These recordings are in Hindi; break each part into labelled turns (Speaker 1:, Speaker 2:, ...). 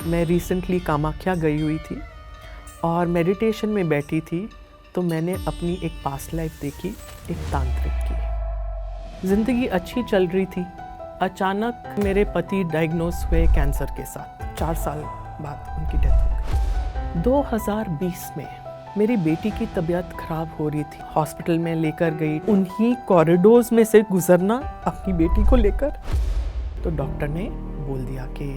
Speaker 1: मैं रिसेंटली कामाख्या गई हुई थी और मेडिटेशन में बैठी थी, तो मैंने अपनी एक पास्ट लाइफ देखी, एक तांत्रिक की। ज़िंदगी अच्छी चल रही थी। अचानक मेरे पति डायग्नोस हुए कैंसर के साथ। 4 साल बाद उनकी डेथ हो गई। 2020 में मेरी बेटी की तबीयत खराब हो रही थी। हॉस्पिटल में लेकर गई। उन्हीं कॉरिडोर्स में से गुजरना अपनी बेटी को लेकर, तो डॉक्टर ने बोल दिया कि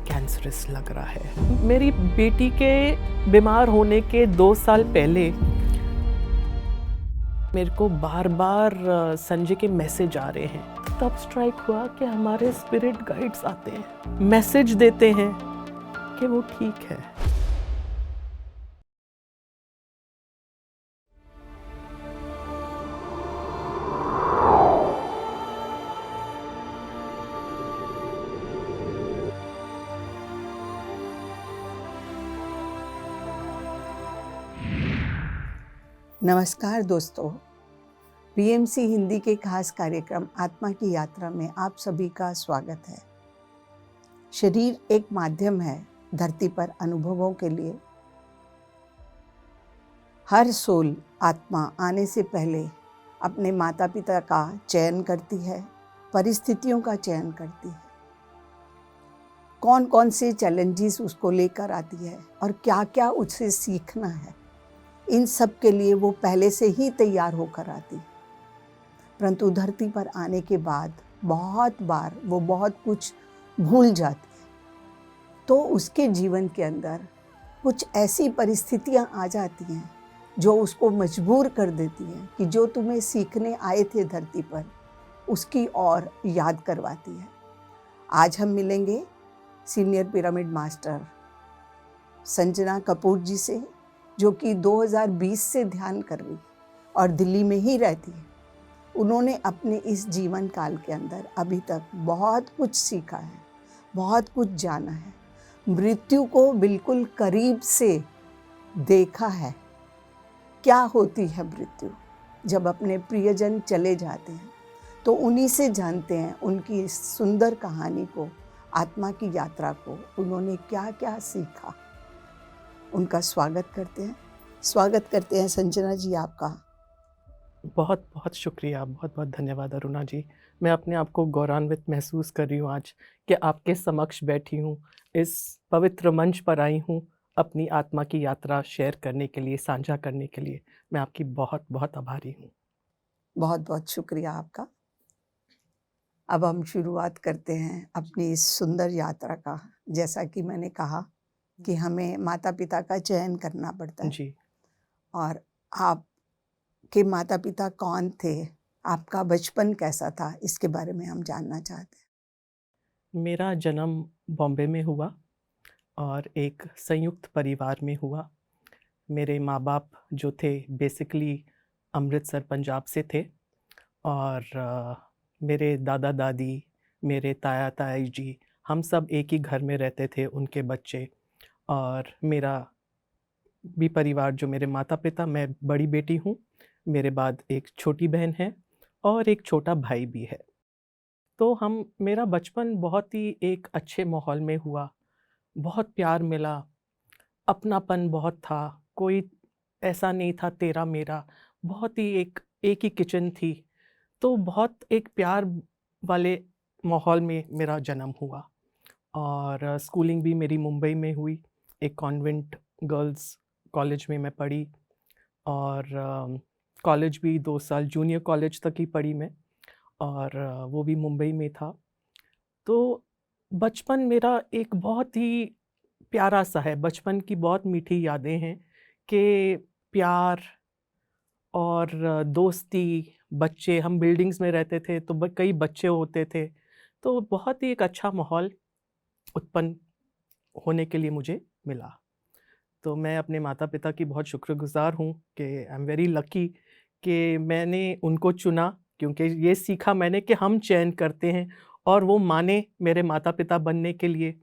Speaker 1: कैंसरस लग रहा है। मेरी बेटी के बीमार होने के 2 साल पहले मेरे को बार बार संजय के मैसेज आ रहे हैं। तब स्ट्राइक हुआ कि हमारे स्पिरिट गाइड्स आते हैं, मैसेज देते हैं कि वो ठीक है।
Speaker 2: नमस्कार दोस्तों, पीएमसी हिंदी के खास कार्यक्रम आत्मा की यात्रा में आप सभी का स्वागत है। शरीर एक माध्यम है धरती पर अनुभवों के लिए। हर सोल आत्मा आने से पहले अपने माता पिता का चयन करती है, परिस्थितियों का चयन करती है, कौन कौन से चैलेंजेस उसको लेकर आती है और क्या क्या उससे सीखना है, इन सब के लिए वो पहले से ही तैयार होकर आती है। परंतु धरती पर आने के बाद बहुत बार वो बहुत कुछ भूल जाती है, तो उसके जीवन के अंदर कुछ ऐसी परिस्थितियां आ जाती हैं जो उसको मजबूर कर देती हैं कि जो तुम्हें सीखने आए थे धरती पर, उसकी ओर याद करवाती है। आज हम मिलेंगे senior pyramid master Sanjana Kapoor ji से, जो कि 2020 से ध्यान कर रही और दिल्ली में ही रहती है। उन्होंने अपने इस जीवन काल के अंदर अभी तक बहुत कुछ सीखा है, बहुत कुछ जाना है, मृत्यु को बिल्कुल करीब से देखा है। क्या होती है मृत्यु, जब अपने प्रियजन चले जाते हैं, तो उन्हीं से जानते हैं उनकी इस सुंदर कहानी को, आत्मा की यात्रा को, उन्होंने क्या क्या सीखा। उनका स्वागत करते हैं संजना जी आपका।
Speaker 1: बहुत बहुत शुक्रिया, बहुत बहुत धन्यवाद अरुणा जी। मैं अपने आप को गौरवान्वित महसूस कर रही हूँ आज कि आपके समक्ष बैठी हूँ, इस पवित्र मंच पर आई हूँ अपनी आत्मा की यात्रा शेयर करने के लिए, साझा करने के लिए। मैं आपकी बहुत बहुत आभारी हूँ।
Speaker 2: बहुत बहुत शुक्रिया आपका। अब हम शुरुआत करते हैं अपनी इस सुंदर यात्रा का। जैसा कि मैंने कहा कि हमें माता पिता का चयन करना पड़ता है,
Speaker 1: जी,
Speaker 2: और आपके माता पिता कौन थे, आपका बचपन कैसा था, इसके बारे में हम जानना चाहते हैं।
Speaker 1: मेरा जन्म बॉम्बे में हुआ और एक संयुक्त परिवार में हुआ। मेरे माँ-बाप जो थे बेसिकली अमृतसर पंजाब से थे और मेरे दादा-दादी, मेरे ताया-ताई जी, हम सब एक ही घर में रहते थे, उनके बच्चे। और मेरा भी परिवार, जो मेरे माता-पिता, मैं बड़ी बेटी हूँ, मेरे बाद एक छोटी बहन है और एक छोटा भाई भी है। तो मेरा बचपन बहुत ही एक अच्छे माहौल में हुआ, बहुत प्यार मिला, अपनापन बहुत था, कोई ऐसा नहीं था तेरा मेरा, बहुत ही एक ही किचन थी, तो बहुत एक प्यार वाले माहौल में मेरा जन्म हुआ। और स्कूलिंग भी मेरी मुंबई में हुई, एक कॉन्वेंट गर्ल्स कॉलेज में मैं पढ़ी और कॉलेज भी 2 साल जूनियर कॉलेज तक ही पढ़ी मैं और वो भी मुंबई में था। तो बचपन मेरा एक बहुत ही प्यारा-सा है, बचपन की बहुत मीठी यादें हैं कि प्यार और दोस्ती, बच्चे, हम बिल्डिंग्स में रहते थे तो कई बच्चे होते थे, तो बहुत ही एक अच्छा माहौल उत्पन्न होने के लिए मुझे मिला। तो मैं अपने माता-पिता की बहुत शुक्रगुज़ार हूँ कि आई एम वेरी लकी कि मैंने उनको चुना, क्योंकि ये सीखा मैंने कि हम चयन करते हैं और वो माने मेरे माता-पिता बनने के लिए।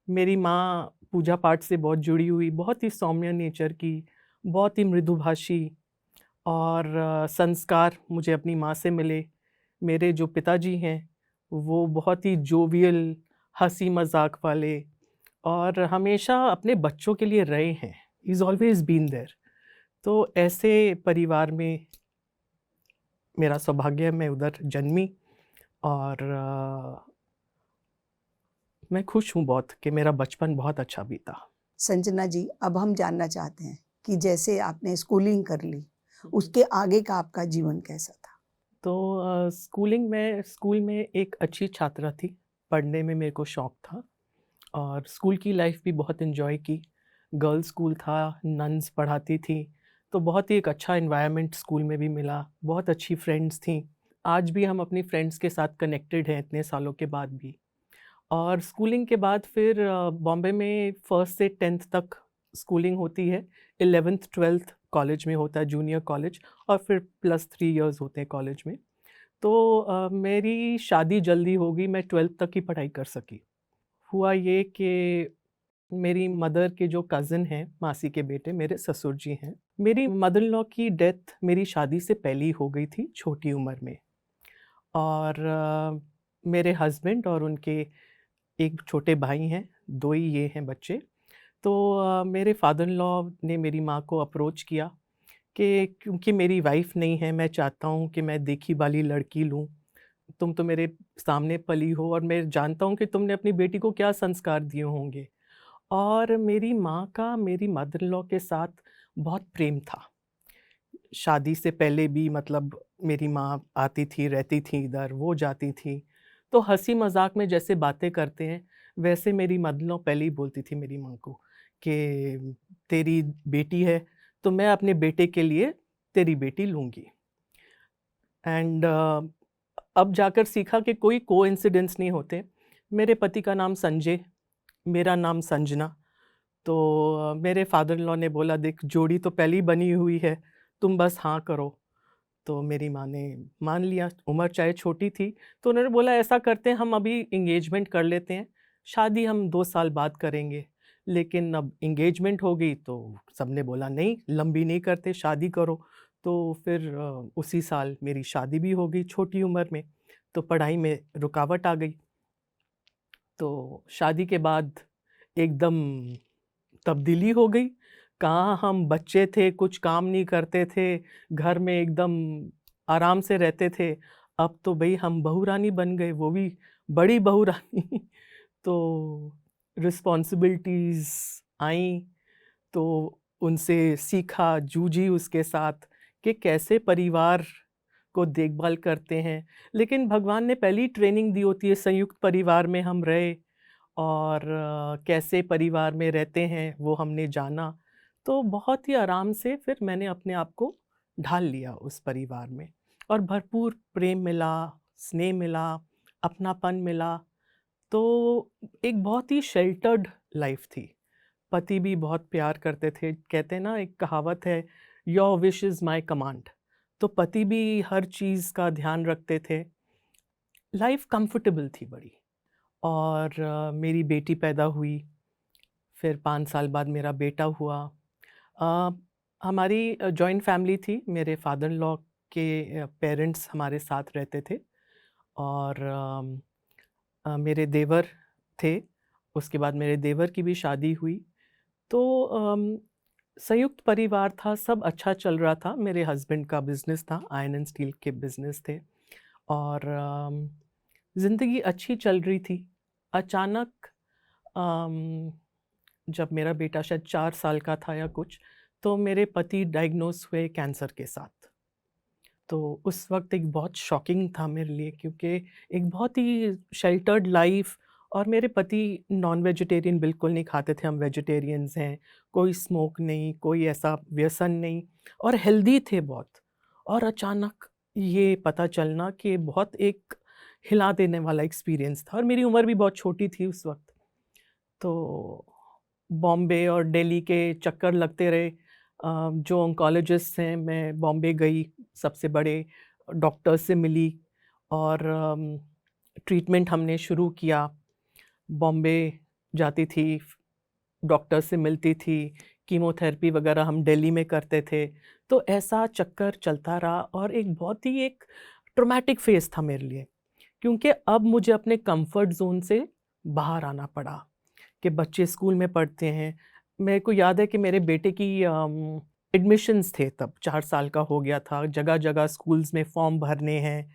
Speaker 1: मेरी माँ पूजा-पाठ से बहुत जुड़ी हुई, बहुत ही सौम्य नेचर की, बहुत ही मृदुभाषी और संस्कार मुझे अपनी माँ से मिले। मेरे जो पिताजी हैं, वो बहुत ही जोवियल, हँसी-मज़ाक वाले और हमेशा अपने बच्चों के लिए रहे हैं। He is always been there. तो ऐसे परिवार में मेरा सौभाग्य है, मैं उधर जन्मी और मैं खुश हूँ बहुत कि मेरा बचपन बहुत अच्छा बीता।
Speaker 2: संजना जी, अब हम जानना चाहते हैं कि जैसे आपने स्कूलिंग कर ली, उसके आगे का आपका जीवन कैसा था?
Speaker 1: तो स्कूल में एक अच्छी छात्रा थी, पढ़ने में मेरे को शौक था और स्कूल की लाइफ भी बहुत एंजॉय की। गर्ल्स स्कूल था, नन्स पढ़ाती थी, तो बहुत ही एक अच्छा एनवायरनमेंट स्कूल में भी मिला, बहुत अच्छी फ्रेंड्स थीं। आज भी हम अपनी फ्रेंड्स के साथ कनेक्टेड हैं इतने सालों के बाद भी। और स्कूलिंग के बाद फिर बॉम्बे में फर्स्ट से 10th तक स्कूलिंग होती है, 11th 12th कॉलेज में होता है, जूनियर कॉलेज, और फिर +3 इयर्स होते हैं कॉलेज में। तो मेरी शादी जल्दी हो गई, मैं 12th तक ही पढ़ाई कर सकी। हुआ ये कि मेरी मदर के जो कज़िन हैं, मासी के बेटे, मेरे ससुर जी हैं। मेरी मदर इन लॉ की डेथ मेरी शादी से पहले ही हो गई थी, छोटी उम्र में। और मेरे हस्बैंड और उनके एक छोटे भाई हैं, 2 ही ये हैं बच्चे। तो मेरे फादर इन लॉ ने मेरी माँ को अप्रोच किया कि क्योंकि मेरी वाइफ़ नहीं है, मैं चाहता हूँ कि मैं देखी-भाली लड़की लूँ। तुम तो मेरे सामने पली हो और मैं जानता हूँ कि तुमने अपनी बेटी को क्या संस्कार दिए होंगे। और मेरी माँ का मेरी मदर इन लॉ के साथ बहुत प्रेम था। शादी से पहले भी मतलब मेरी माँ आती थी, रहती थी इधर, वो जाती थी। तो हँसी-मज़ाक में जैसे बातें करते हैं, वैसे मेरी मदर इन लॉ पहले ही बोलती थी मेरी माँ को कि तेरी बेटी है, तो मैं अपने बेटे के लिए तेरी बेटी लूँगी। एंड अब जाकर सीखा कि कोई कोइंसिडेंस नहीं होते। मेरे पति का नाम संजय, मेरा नाम संजना। तो मेरे फादर इन लॉ ने बोला देख जोड़ी तो पहले ही बनी हुई है, तुम बस हाँ करो। तो मेरी माँ ने मान लिया, उम्र चाहे छोटी थी, तो उन्होंने बोला ऐसा करते हैं हम अभी एंगेजमेंट कर लेते हैं, शादी हम 2 साल बाद करेंगे। लेकिन अब एंगेजमेंट हो गई तो सबने बोला नहीं, लंबी नहीं करते, शादी करो। तो फिर उसी साल मेरी शादी भी हो गई छोटी उम्र में, तो पढ़ाई में रुकावट आ गई। तो शादी के बाद एकदम तब्दीली हो गई। कहाँ हम बच्चे थे, कुछ काम नहीं करते थे, घर में एकदम आराम से रहते थे। अब तो भई हम बहू रानी बन गए, वो भी बड़ी बहू रानी। तो रिस्पॉन्सिबिलिटीज़ आईं, तो उनसे सीखा, जूझी उसके साथ कि कैसे परिवार को देखभाल करते हैं। लेकिन भगवान ने पहले ही ट्रेनिंग दी होती है, संयुक्त परिवार में हम रहे और कैसे परिवार में रहते हैं वो हमने जाना। तो बहुत ही आराम से फिर मैंने अपने आप को ढाल लिया उस परिवार में और भरपूर प्रेम मिला, स्नेह मिला, अपनापन मिला। तो एक बहुत ही शेल्टर्ड लाइफ थी। पति भी बहुत प्यार करते थे। कहते हैं ना, एक कहावत है, your wish is my command. तो पति भी हर चीज़ का ध्यान रखते थे। लाइफ कंफर्टेबल थी बड़ी। और मेरी बेटी पैदा हुई, फिर 5 साल बाद मेरा बेटा हुआ। अ, हमारी जॉइंट फैमिली थी, मेरे फादर इन लॉ के पेरेंट्स हमारे साथ रहते थे और मेरे देवर थे, उसके बाद मेरे देवर की भी शादी हुई। तो संयुक्त परिवार था, सब अच्छा चल रहा था। मेरे हस्बैंड का बिज़नेस था, आयरन एंड स्टील के बिज़नेस थे और ज़िंदगी अच्छी चल रही थी। अचानक अम, जब मेरा बेटा शायद 4 साल का था या कुछ, तो मेरे पति डायग्नोज़ हुए कैंसर के साथ। तो उस वक़्त एक बहुत शॉकिंग था मेरे लिए, क्योंकि एक बहुत ही शेल्टर्ड लाइफ़ और मेरे पति नॉन वेजिटेरियन बिल्कुल नहीं खाते थे, हम वेजिटेरियंस हैं। कोई स्मोक नहीं, कोई ऐसा व्यसन नहीं और हेल्दी थे बहुत। और अचानक ये पता चलना कि बहुत एक हिला देने वाला एक्सपीरियंस था और मेरी उम्र भी बहुत छोटी थी उस वक़्त। तो बॉम्बे और दिल्ली के चक्कर लगते रहे। जो ऑन्कोलॉजिस्ट हैं, मैं बॉम्बे गई, सबसे बड़े डॉक्टर से मिली और ट्रीटमेंट हमने शुरू किया। बॉम्बे जाती थी, डॉक्टर से मिलती थी, कीमोथेरेपी वगैरह हम दिल्ली में करते थे। तो ऐसा चक्कर चलता रहा और एक बहुत ही एक ट्रॉमेटिक फ़ेज़ था मेरे लिए, क्योंकि अब मुझे अपने कम्फ़र्ट ज़ोन से बाहर आना पड़ा। कि बच्चे स्कूल में पढ़ते हैं। मेरे को याद है कि मेरे बेटे की एडमिशन्स थे तब, 4 साल का हो गया था, जगह-जगह स्कूल्स में फॉर्म भरने हैं,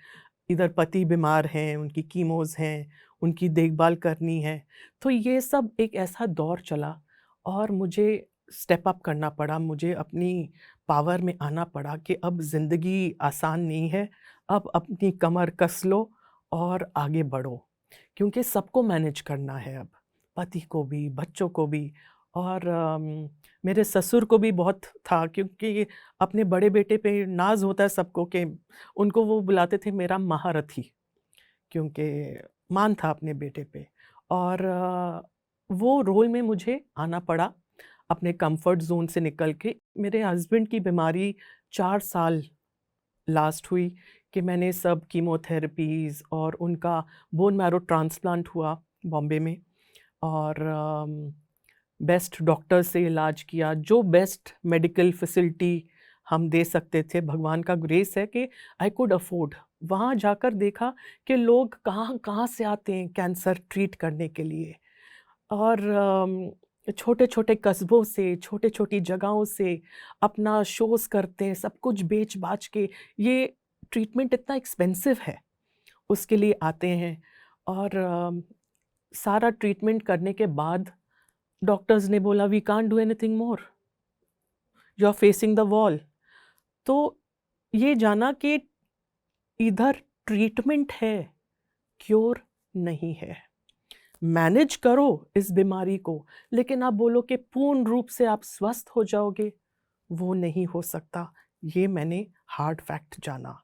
Speaker 1: इधर पति बीमार हैं, उनकी कीमोज़ हैं, उनकी देखभाल करनी है। तो ये सब एक ऐसा दौर चला और मुझे स्टेप अप करना पड़ा, मुझे अपनी पावर में आना पड़ा कि अब ज़िंदगी आसान नहीं है, अब अपनी कमर कस लो और आगे बढ़ो। क्योंकि सबको मैनेज करना है अब, पति को भी, बच्चों को भी और मेरे ससुर को भी बहुत था क्योंकि अपने बड़े बेटे पे नाज़ होता है सबको कि उनको वो बुलाते थे मेरा महारथी, क्योंकि मान था अपने बेटे पे और वो रोल में मुझे आना पड़ा अपने कंफर्ट ज़ोन से निकल के। मेरे हस्बैंड की बीमारी 4 साल लास्ट हुई कि मैंने सब कीमोथेरेपीज़ और उनका बोन मैरो ट्रांसप्लांट हुआ बॉम्बे में और बेस्ट डॉक्टर से इलाज किया, जो बेस्ट मेडिकल फैसिलिटी हम दे सकते थे। भगवान का ग्रेस है कि आई कुड अफोर्ड। वहाँ जाकर देखा कि लोग कहाँ-कहाँ से आते हैं कैंसर ट्रीट करने के लिए और छोटे-छोटे कस्बों से, छोटी-छोटी जगहों से अपना शोज़ करते हैं, सब कुछ बेच-बाच के। ये ट्रीटमेंट इतना एक्सपेंसिव है, उसके लिए आते हैं और सारा ट्रीटमेंट करने के बाद डॉक्टर्स ने बोला we can't do anything more, you are facing the wall. तो ये जाना कि इधर ट्रीटमेंट है, क्योर नहीं है। मैनेज करो इस बीमारी को, लेकिन आप बोलो कि पूर्ण रूप से आप स्वस्थ हो जाओगे, वो नहीं हो सकता। ये मैंने हार्ड फैक्ट जाना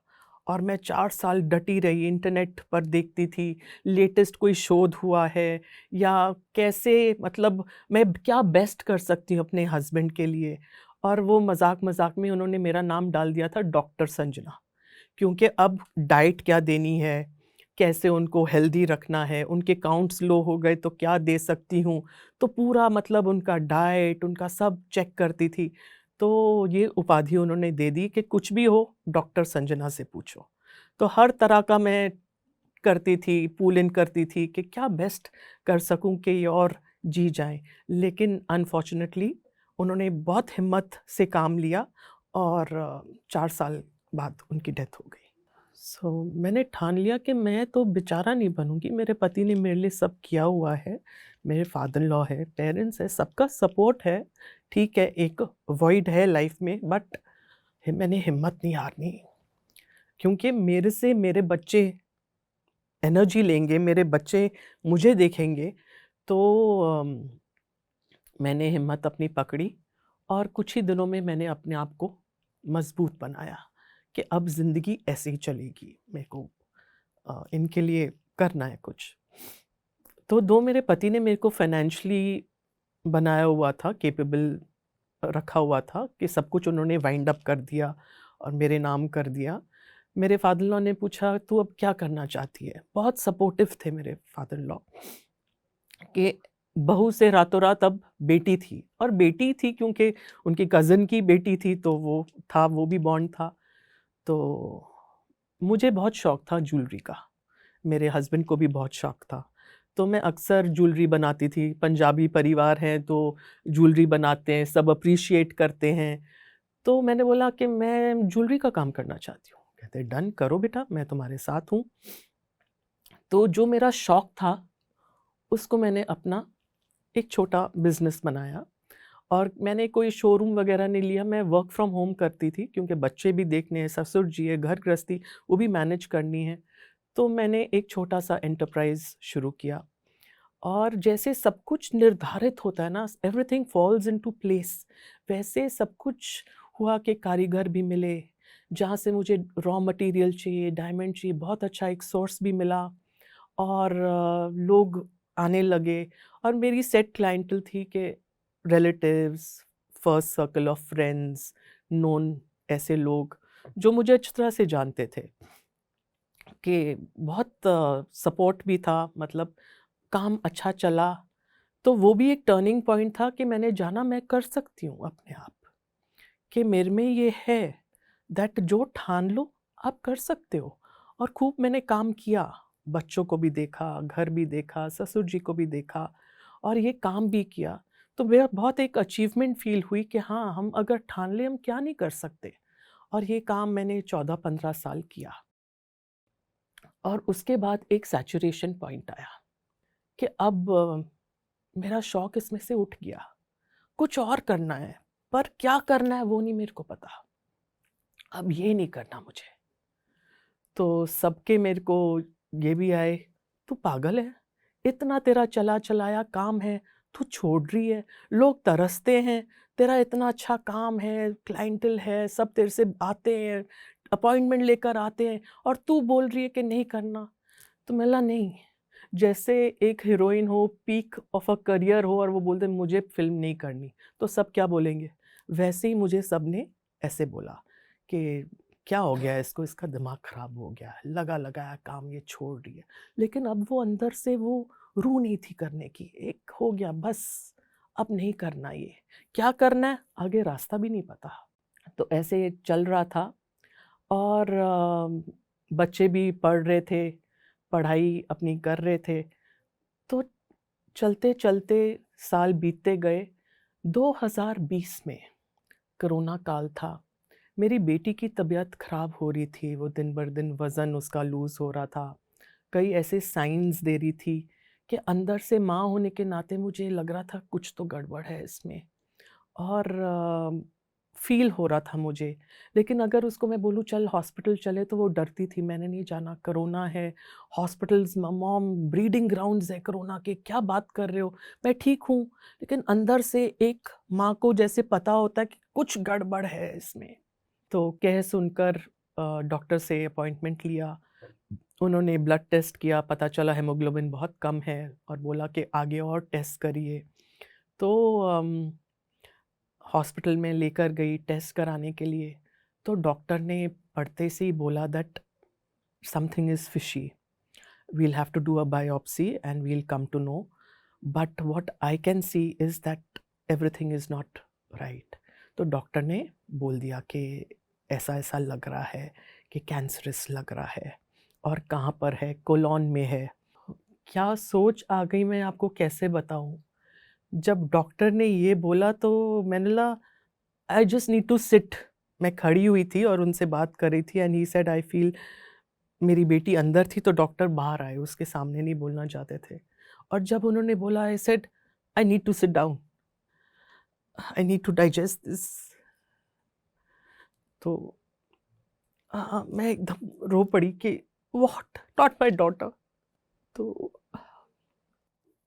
Speaker 1: और मैं 4 साल डटी रही, इंटरनेट पर देखती थी, लेटेस्ट कोई शोध हुआ है या कैसे मतलब मैं क्या बेस्ट कर सकती हूँ अपने हस्बैंड के लिए। और वो मज़ाक-मज़ाक में उन्होंने मेरा नाम डाल दिया था डॉक्टर संजना, क्योंकि अब डाइट क्या देनी है, कैसे उनको हेल्दी रखना है, उनके काउंट्स लो हो गए तो क्या दे सकती हूँ। तो पूरा मतलब उनका डाइट, उनका सब चेक करती थी। तो ये उपाधि उन्होंने दे दी कि कुछ भी हो डॉक्टर संजना से पूछो। तो हर तरह का मैं करती थी, पूल इन करती थी कि क्या बेस्ट कर सकूँ कि ये और जी जाएँ। लेकिन अनफॉर्च्युनेटली उन्होंने बहुत हिम्मत से काम लिया और 4 साल बाद उनकी डेथ हो गई। मैंने ठान लिया कि मैं तो बेचारा नहीं बनूँगी, मेरे पति ने मेरे लिए सब किया हुआ है, मेरे फादर इन लॉ है, पेरेंट्स है, सबका सपोर्ट है। ठीक है, एक वॉइड है लाइफ में बट मैंने हिम्मत नहीं हारनी, क्योंकि मेरे से मेरे बच्चे एनर्जी लेंगे, मेरे बच्चे मुझे देखेंगे। तो मैंने हिम्मत अपनी पकड़ी और कुछ ही दिनों में मैंने अपने आप को मज़बूत बनाया कि अब ज़िंदगी ऐसे ही चलेगी, मेरे को इनके लिए करना है कुछ। तो दो मेरे पति ने मेरे को फाइनेंशियली बनाया हुआ था, कैपेबल रखा हुआ था कि सब कुछ उन्होंने वाइंड अप कर दिया और मेरे नाम कर दिया। मेरे फादर इन लॉ ने पूछा तू अब क्या करना चाहती है? बहुत सपोर्टिव थे मेरे फादर इन लॉ कि बहू से रातों रात अब बेटी थी और बेटी थी क्योंकि उनकी कज़न की बेटी थी तो वो था, वो भी बॉन्ड था। तो मुझे बहुत शौक था ज्वेलरी का, मेरे हस्बैंड को भी बहुत शौक था। तो मैं अक्सर ज्वेलरी बनाती थी, पंजाबी परिवार है तो ज्वेलरी बनाते हैं, सब एप्रिशिएट करते हैं। तो मैंने बोला कि मैं ज्वेलरी का काम करना चाहती हूँ। कहते डन करो बेटा, मैं तुम्हारे साथ हूँ। तो जो मेरा शौक था, उसको मैंने अपना एक छोटा बिज़नेस बनाया और मैंने कोई शोरूम वगैरह नहीं लिया, मैं वर्क फ्रॉम होम करती थी क्योंकि बच्चे भी देखने हैं, ससुर जी है, घर गृहस्थी वो भी मैनेज करनी है। तो मैंने एक छोटा-सा एंटरप्राइज़ शुरू किया और जैसे सब कुछ निर्धारित होता है ना, एवरीथिंग फॉल्स इनटू प्लेस, वैसे सब कुछ हुआ कि कारीगर भी मिले, जहाँ से मुझे रॉ मटेरियल चाहिए, डायमंड चाहिए, बहुत अच्छा एक सोर्स भी मिला और लोग आने लगे और मेरी सेट क्लाइंटल थी कि relatives, first circle of friends, known ऐसे लोग जो मुझे अच्छी तरह से जानते थे कि बहुत सपोर्ट भी था, मतलब काम अच्छा चला। तो वो भी एक टर्निंग पॉइंट था कि मैंने जाना मैं कर सकती हूँ अपने आप, कि मेरे में ये है, दैट जो ठान लो आप कर सकते हो। और खूब मैंने काम किया, बच्चों को भी देखा, घर भी देखा, ससुर जी को भी देखा और ये काम भी किया। तो मेरा बहुत एक अचीवमेंट फ़ील हुई कि हाँ, हम अगर ठान लें हम क्या नहीं कर सकते। और ये काम मैंने 14-15 साल किया। और उसके बाद एक सैचुरेशन पॉइंट आया कि अब मेरा शौक इसमें से उठ गया। कुछ और करना है, पर क्या करना है वो नहीं मेरे को पता। अब ये नहीं करना मुझे। तो सबके मेरे को ये भी आए, "तू पागल है? इतना तेरा चला-चलाया काम है, तू छोड़ रही है। लोग तरसते हैं, तेरा इतना अच्छा काम है, क्लाइंटेल है, सब तेरे से आते हैं, अपॉइंटमेंट लेकर आते हैं और तू बोल रही है कि नहीं करना।" तो मैंने बोला नहीं, जैसे एक हीरोइन हो, पीक ऑफ अ करियर हो और वो बोलते हैं मुझे फ़िल्म नहीं करनी, तो सब क्या बोलेंगे? वैसे ही मुझे सबने ऐसे बोला कि क्या हो गया है इसको, इसका दिमाग ख़राब हो गया है, लगा-लगाया काम ये छोड़ रही है। लेकिन अब वो अंदर से वो रूह नहीं थी करने की, एक हो गया बस, अब नहीं करना ये। क्या करना है? आगे रास्ता भी नहीं पता। तो ऐसे चल रहा था और बच्चे भी पढ़ रहे थे, पढ़ाई अपनी कर रहे थे। तो चलते-चलते साल बीतते गए। 2020 में कोरोना काल था। मेरी बेटी की तबीयत ख़राब हो रही थी, वो दिन बर दिन वज़न उसका लूज़ हो रहा था। कई ऐसे साइन्स दे रही थी कि अंदर से माँ होने के नाते मुझे लग रहा था कुछ तो गड़बड़ है इसमें। और फ़ील हो रहा था मुझे। लेकिन अगर उसको मैं बोलूँ चल हॉस्पिटल चले तो वो डरती थी, मैंने नहीं जाना, कोरोना है, हॉस्पिटल्स मॉम ब्रीडिंग ग्राउंड्स हैं कोरोना के, क्या बात कर रहे हो? मैं ठीक हूँ, लेकिन अंदर से एक माँ को जैसे पता होता है कि कुछ गड़बड़ है इसमें। तो कह सुनकर डॉक्टर से अपॉइंटमेंट लिया। उन्होंने ब्लड टेस्ट किया, पता चला हीमोग्लोबिन बहुत कम है और बोला कि आगे और टेस्ट करिए। तो हॉस्पिटल में लेकर गई टेस्ट कराने के लिए, तो डॉक्टर ने पढ़ते से ही बोला that something is fishy, we'll have to do a biopsy and we'll come to know, but what I can see is that everything is not right. तो डॉक्टर ने बोल दिया कि ऐसा-ऐसा लग रहा है कि कैंसरस लग रहा है और कहाँ पर है, कोलोन में है। क्या सोच आ गई मैं आपको कैसे बताऊँ? जब डॉक्टर ने ये बोला तो मैंने बोला I just need to sit. मैं खड़ी हुई थी और उनसे बात कर रही थी and he said I feel, मेरी बेटी अंदर थी तो डॉक्टर बाहर आए, उसके सामने नहीं बोलना चाहते थे। और जब उन्होंने बोला I said I need to sit down, I need to digest this. तो मैं एकदम रो पड़ी कि व्हाट नॉट माय डॉटर। तो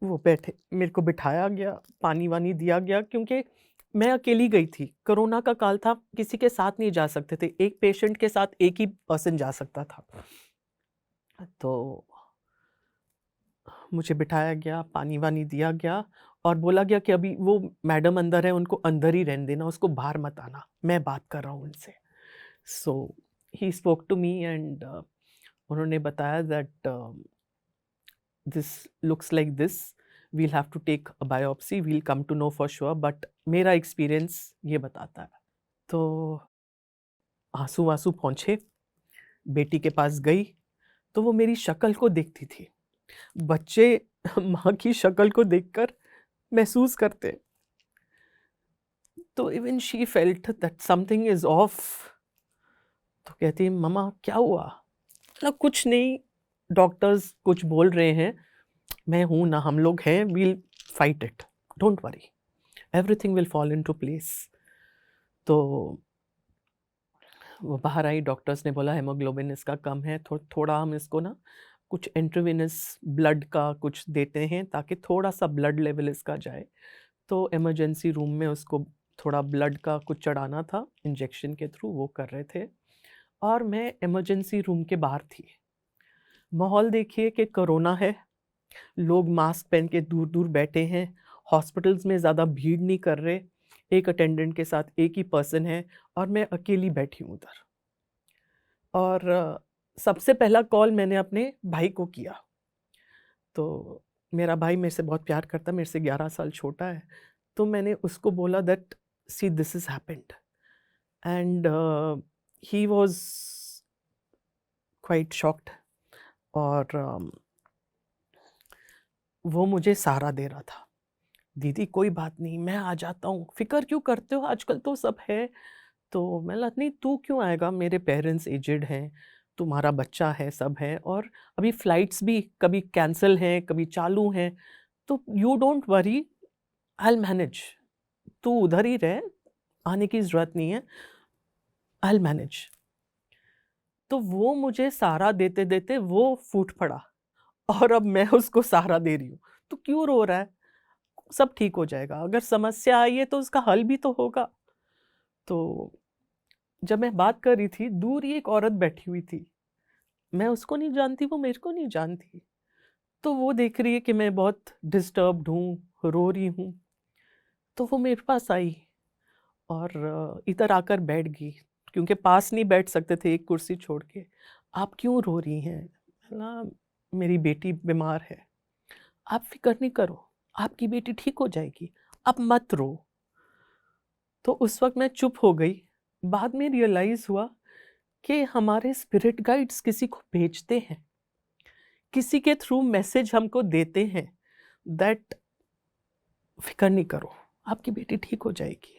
Speaker 1: वो बैठे, मेरे को बिठाया गया, पानी-वानी दिया गया क्योंकि मैं अकेली गई थी। कोरोना का काल था, किसी के साथ नहीं जा सकते थे। एक पेशेंट के साथ एक ही पर्सन जा सकता था। तो मुझे बिठाया गया, पानी-वानी दिया गया और बोला गया कि अभी वो मैडम अंदर है, उनको अंदर ही रहने देना, उसको बाहर मत आना, मैं बात कर रहा हूँ उनसे। So he spoke to me and उन्होंने बताया that this looks like this, we'll have to take a biopsy, we'll come to know for sure, but मेरा एक्सपीरियंस ये बताता है। तो आँसू-वाँसू पोंछे, बेटी के पास गई, तो वो मेरी शक्ल को देखती थी। बच्चे माँ की शक्ल को देखकर महसूस करते। तो even she felt that something is of. तो कहती है, "मम्मा क्या हुआ?" मतलब कुछ नहीं, डॉक्टर्स कुछ बोल रहे हैं, मैं हूँ ना, हम लोग हैं, we'll fight it, don't worry, everything will fall into place. तो वो बाहर आई, डॉक्टर्स ने बोला हीमोग्लोबिन इसका कम है, थोड़ा हम इसको ना कुछ इंट्रावेनस ब्लड का कुछ देते हैं ताकि थोड़ा-सा ब्लड लेवल इसका जाए। तो इमरजेंसी रूम में उसको थोड़ा ब्लड का कुछ चढ़ाना था, इंजेक्शन के थ्रू वो कर रहे थे और मैं इमरजेंसी रूम के बाहर थी। माहौल देखिए कि कोरोना है, लोग मास्क पहन के दूर-दूर बैठे हैं, हॉस्पिटल्स में ज़्यादा भीड़ नहीं कर रहे, एक अटेंडेंट के साथ एक ही पर्सन है और मैं अकेली बैठी हूँ उधर। और सबसे पहला कॉल मैंने अपने भाई को किया। तो मेरा भाई मेरे से बहुत प्यार करता है, मेरे से 11 साल छोटा है। तो मैंने उसको बोला that see this is happened and he was quite shocked और वो मुझे सहारा दे रहा था। दीदी कोई बात नहीं, मैं आ जाता हूँ, फ़िक्र क्यों करते हो, आजकल तो सब है। तो मैं बोला नहीं तू क्यों आएगा, मेरे पेरेंट्स एजेड हैं, तुम्हारा बच्चा है, सब है और अभी फ्लाइट्स भी कभी कैंसल हैं, कभी चालू हैं, तो you don't worry, I will manage. तू उधर ही रह, आने की ज़रूरत नहीं है, आई विल मैनेज। तो वो मुझे सहारा देते-देते वो फूट पड़ा और अब मैं उसको सहारा दे रही हूँ। "तू क्यों रो रहा है? सब ठीक हो जाएगा, अगर समस्या आई है तो उसका हल भी तो होगा।" तो जब मैं बात कर रही थी, दूर ही एक औरत बैठी हुई थी। मैं उसको नहीं जानती, वो मेरे को नहीं जानती। तो वो देख रही है कि मैं बहुत डिस्टर्ब्ड हूँ, रो रही हूँ, तो वो मेरे पास आई और इधर आकर बैठ गई, क्योंकि पास नहीं बैठ सकते थे एक कुर्सी छोड़ के। "आप क्यों रो रही हैं?" बोला, "मेरी बेटी बीमार है।" "आप फ़िक्र नहीं करो, आपकी बेटी ठीक हो जाएगी, आप मत रो।" तो उस वक़्त मैं चुप हो गई। बाद में रियलाइज़ हुआ कि हमारे स्पिरिट गाइड्स किसी को भेजते हैं, किसी के थ्रू मैसेज हमको देते हैं दैट फ़िक्र नहीं करो, आपकी बेटी ठीक हो जाएगी।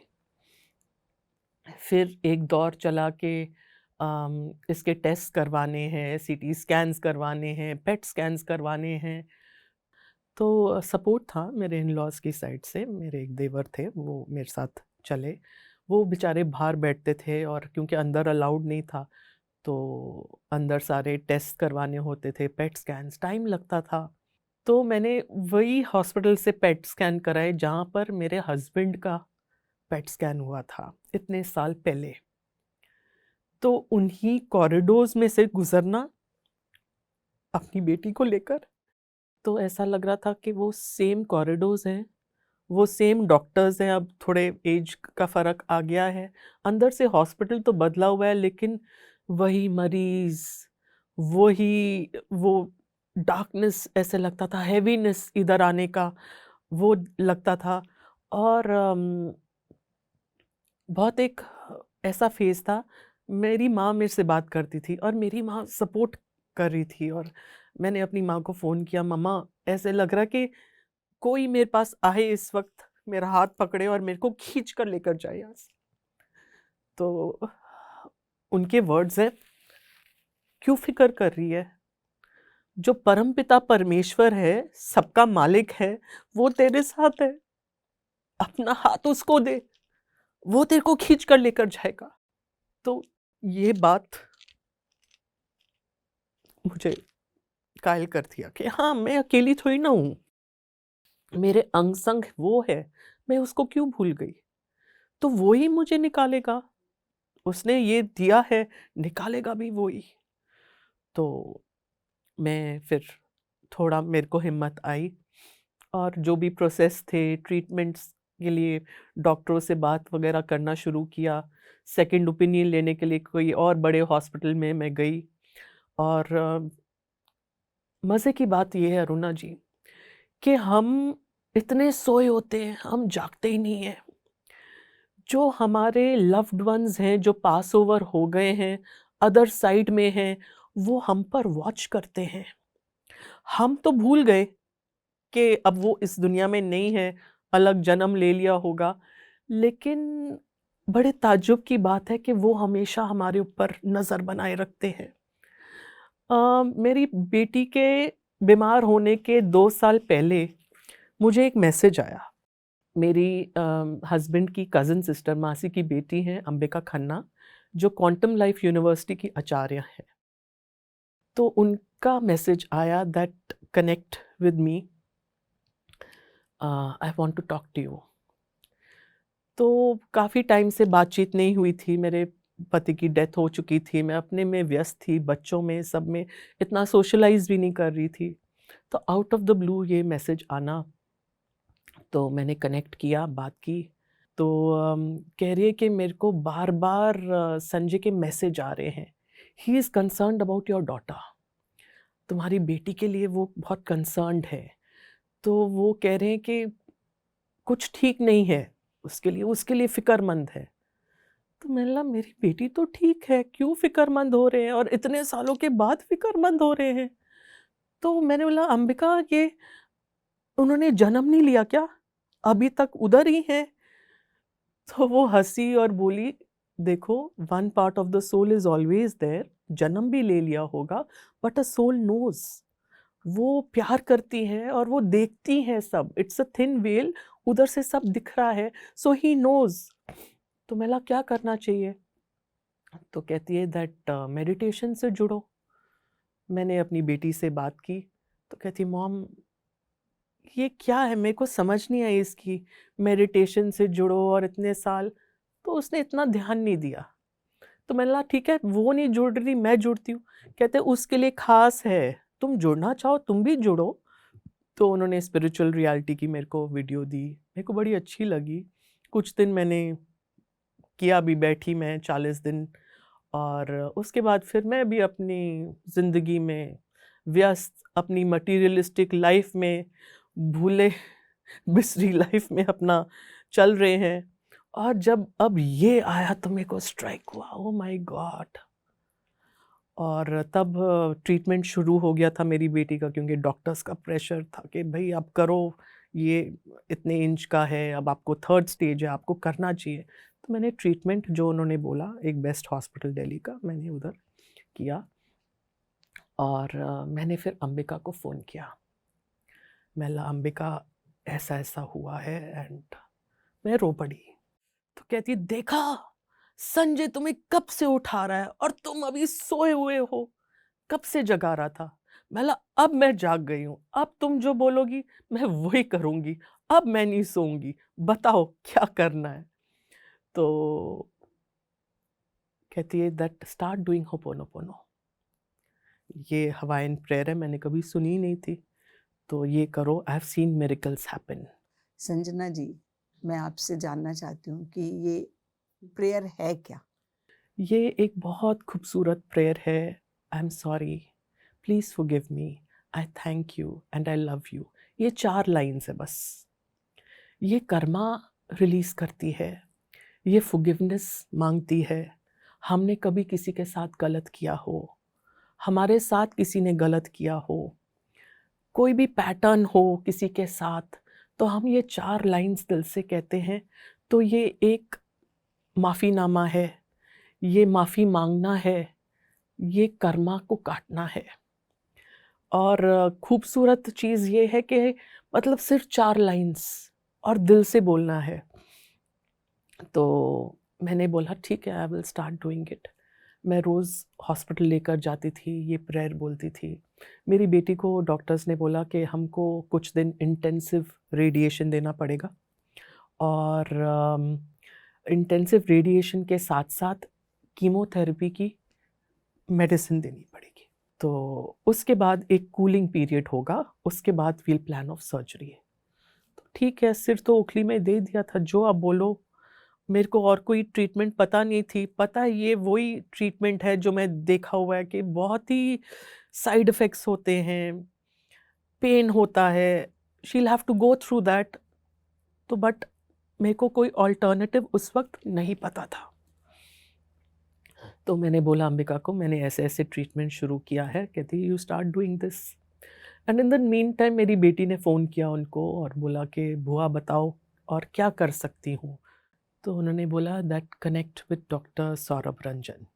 Speaker 1: फिर एक दौर चला कि इसके टेस्ट करवाने हैं, सीटी स्कैन्स करवाने हैं, पेट स्कैन्स करवाने हैं। तो सपोर्ट था मेरे इन-लॉज़ की साइड से, मेरे एक देवर थे, वो मेरे साथ चले। वो बेचारे बाहर बैठते थे और क्योंकि अंदर अलाउड नहीं था, तो अंदर सारे टेस्ट करवाने होते थे, पेट स्कैन्स, टाइम लगता था। तो मैंने वही हॉस्पिटल से पेट स्कैन कराए जहाँ पर मेरे हस्बैंड का पेट स्कैन हुआ था, इतने साल पहले। तो उन्हीं कॉरिडोर्स में से गुज़रना अपनी बेटी को लेकर, तो ऐसा लग रहा था कि वो सेम कॉरिडोर्स हैं, वो सेम डॉक्टर्स हैं, अब थोड़े एज का फ़र्क आ गया है। अंदर से हॉस्पिटल तो बदला हुआ है लेकिन वही मरीज़, वही वो डार्कनेस, ऐसे लगता था हेवीनेस इधर आने का, वो लगता था। और बहुत एक ऐसा फ़ेज़ था, मेरी माँ मेरे से बात करती थी और मेरी माँ सपोर्ट कर रही थी और मैंने अपनी माँ को फ़ोन किया, "मम्मा ऐसे लग रहा है कि कोई मेरे पास आए इस वक़्त, मेरा हाथ पकड़े और मेरे को खींच कर लेकर जाए यहाँ से।" तो उनके वर्ड्स हैं, "क्यों फ़िक्र कर रही है? जो परमपिता परमेश्वर है, सबका मालिक है, वो तेरे साथ है। अपना हाथ उसको दे, वो तेरे को खींच कर लेकर जाएगा।" तो ये बात मुझे कायल कर दिया कि हाँ, मैं अकेली थोड़ी ना हूँ। मेरे अंग-संग वो है, मैं उसको क्यों भूल गई? तो वो ही मुझे निकालेगा। उसने ये दिया है, निकालेगा भी वो ही। तो मैं फिर थोड़ा मेरे को हिम्मत आई और जो भी प्रोसेस थे, ट्रीटमेंट्स के लिए डॉक्टरों से बात वगैरह करना शुरू किया। सेकंड ओपिनियन लेने के लिए कोई और बड़े हॉस्पिटल में मैं गई और मज़े की बात ये है अरुणा जी कि हम इतने सोए होते हैं, हम जागते ही नहीं हैं। जो हमारे लव्ड वन्स हैं, जो पास ओवर हो गए हैं, अदर साइड में हैं, वो हम पर वॉच करते हैं। हम तो भूल गए कि अब वो इस दुनिया में नहीं है, अलग जन्म ले लिया होगा। लेकिन बड़े ताज्जुब की बात है कि वो हमेशा हमारे ऊपर नज़र बनाए रखते हैं। मेरी बेटी के बीमार होने के 2 साल पहले मुझे एक मैसेज आया। मेरी हस्बैंड की कज़न सिस्टर, मासी की बेटी हैं अंबिका खन्ना, जो क्वांटम लाइफ यूनिवर्सिटी की आचार्य हैं। तो उनका मैसेज आया that connect with me, I want to talk to you. तो काफ़ी टाइम से बातचीत नहीं हुई थी, मेरे पति की डेथ हो चुकी थी, मैं अपने में व्यस्त थी, बच्चों में, सब में, इतना सोशलाइज़ भी नहीं कर रही थी। तो आउट ऑफ द ब्लू ये मैसेज आना, तो मैंने कनेक्ट किया, बात की। तो कह रही है कि मेरे को बार-बार संजय के मैसेज आ रहे हैं। He is concerned about your daughter. तुम्हारी बेटी के लिए वो बहुत कंसर्न्ड है। तो वो कह रहे हैं कि कुछ ठीक नहीं है उसके लिए फ़िक्रमंद है। तो मैंने बोला मेरी बेटी तो ठीक है, क्यों फ़िक्रमंद हो रहे हैं और इतने सालों के बाद फ़िक्रमंद हो रहे हैं? तो मैंने बोला अंबिका, ये उन्होंने जन्म नहीं लिया क्या? अभी तक उधर ही हैं। तो वो हंसी और बोली, देखो, one part of the soul is always there, जन्म भी ले लिया होगा, बट अ सोल नोज, वो प्यार करती है और वो देखती है सब, इट्स अ थिन वेल, उधर से सब दिख रहा है, सो ही नोज। तो मैंने कहा, क्या करना चाहिए? तो कहती है दैट मेडिटेशन से जुड़ो। मैंने अपनी बेटी से बात की, तो कहती, मॉम ये क्या है, मेरे को समझ नहीं आई इसकी, मेडिटेशन से जुड़ो और इतने साल। तो उसने इतना ध्यान नहीं दिया। तो मैंने कहा, ठीक है, वो नहीं जुड़ रही, मैं जुड़ती हूँ। कहते उसके लिए खास है, तुम जुड़ना चाहो तुम भी जुड़ो। तो उन्होंने स्पिरिचुअल रियलिटी की मेरे को वीडियो दी, मेरे को बड़ी अच्छी लगी। कुछ दिन मैंने किया भी, बैठी मैं 40 दिन, और उसके बाद फिर मैं भी अपनी ज़िंदगी में व्यस्त, अपनी मटीरियलिस्टिक लाइफ में, भूले बिसरी लाइफ में अपना चल रहे हैं। और जब अब ये आया तो मेरे को स्ट्राइक हुआ, ओ माय गॉड। और तब ट्रीटमेंट शुरू हो गया था मेरी बेटी का, क्योंकि डॉक्टर्स का प्रेशर था कि भाई अब करो, ये इतने इंच का है, अब आपको 3rd स्टेज है, आपको करना चाहिए। तो मैंने ट्रीटमेंट जो उन्होंने बोला, एक बेस्ट हॉस्पिटल दिल्ली का, मैंने उधर किया। और मैंने फिर अंबिका को फ़ोन किया। मैं बोला, अंबिका ऐसा ऐसा हुआ है, एंड मैं रो पड़ी। तो कहती, देखा, संजय तुम्हें कब से उठा रहा है और तुम अभी सोए हुए हो, कब से जगा रहा था। मैं बोला, अब मैं जाग गई हूँ, अब तुम जो बोलोगी मैं वही करूँगी, अब मैं नहीं सोऊंगी, बताओ क्या करना है। तो कहती है दैट स्टार्ट डूइंग होपोनोपोनो। ये हवाइन प्रेयर है, मैंने कभी सुनी नहीं थी, तो ये करो, I have seen miracles happen.
Speaker 2: Sanjana ji, मैं आपसे जानना चाहती हूँ कि ये प्रेयर है क्या?
Speaker 1: ये एक बहुत खूबसूरत प्रेयर है। I am sorry, please forgive me, I thank you and I love you. ये 4 लाइन्स है बस। ये कर्मा रिलीज़ करती है, ये फॉरगिवनेस मांगती है। हमने कभी किसी के साथ गलत किया हो, हमारे साथ किसी ने गलत किया हो, कोई भी पैटर्न हो किसी के साथ, तो हम ये 4 लाइन्स दिल से कहते हैं। तो ये एक माफ़ीनामा है, ये माफ़ी मांगना है, ये कर्मा को काटना है। और खूबसूरत चीज़ ये है कि मतलब सिर्फ 4 लाइन्स और दिल से बोलना है। तो मैंने बोला, ठीक है, I will start doing it. मैं रोज़ हॉस्पिटल लेकर जाती थी, ये प्रेयर बोलती थी। मेरी बेटी को डॉक्टर्स ने बोला कि हमको कुछ दिन इंटेंसिव रेडिएशन देना पड़ेगा, और इंटेंसिव रेडिएशन के साथ-साथ कीमोथेरेपी की मेडिसिन देनी पड़ेगी। तो उसके बाद एक कूलिंग पीरियड होगा, उसके बाद वील प्लान ऑफ सर्जरी। तो ठीक है, सिर तो ओखली में दे दिया था, जो आप बोलो। मेरे को और कोई ट्रीटमेंट पता नहीं थी। पता है ये वही ट्रीटमेंट है जो मैं देखा हुआ है कि बहुत ही साइड इफ़ेक्ट्स होते हैं, पेन होता है, she will have to go through that. तो बट मेरे को कोई अल्टरनेटिव उस वक़्त नहीं पता था। तो मैंने बोला अंबिका को, मैंने ऐसे-ऐसे ट्रीटमेंट शुरू किया है। कहती, you start doing this. And in the mean time मेरी बेटी ने फ़ोन किया उनको और बोला कि बुआ बताओ और क्या कर सकती हूँ? तो उन्होंने बोला that connect with doctor Saurabh Ranjan.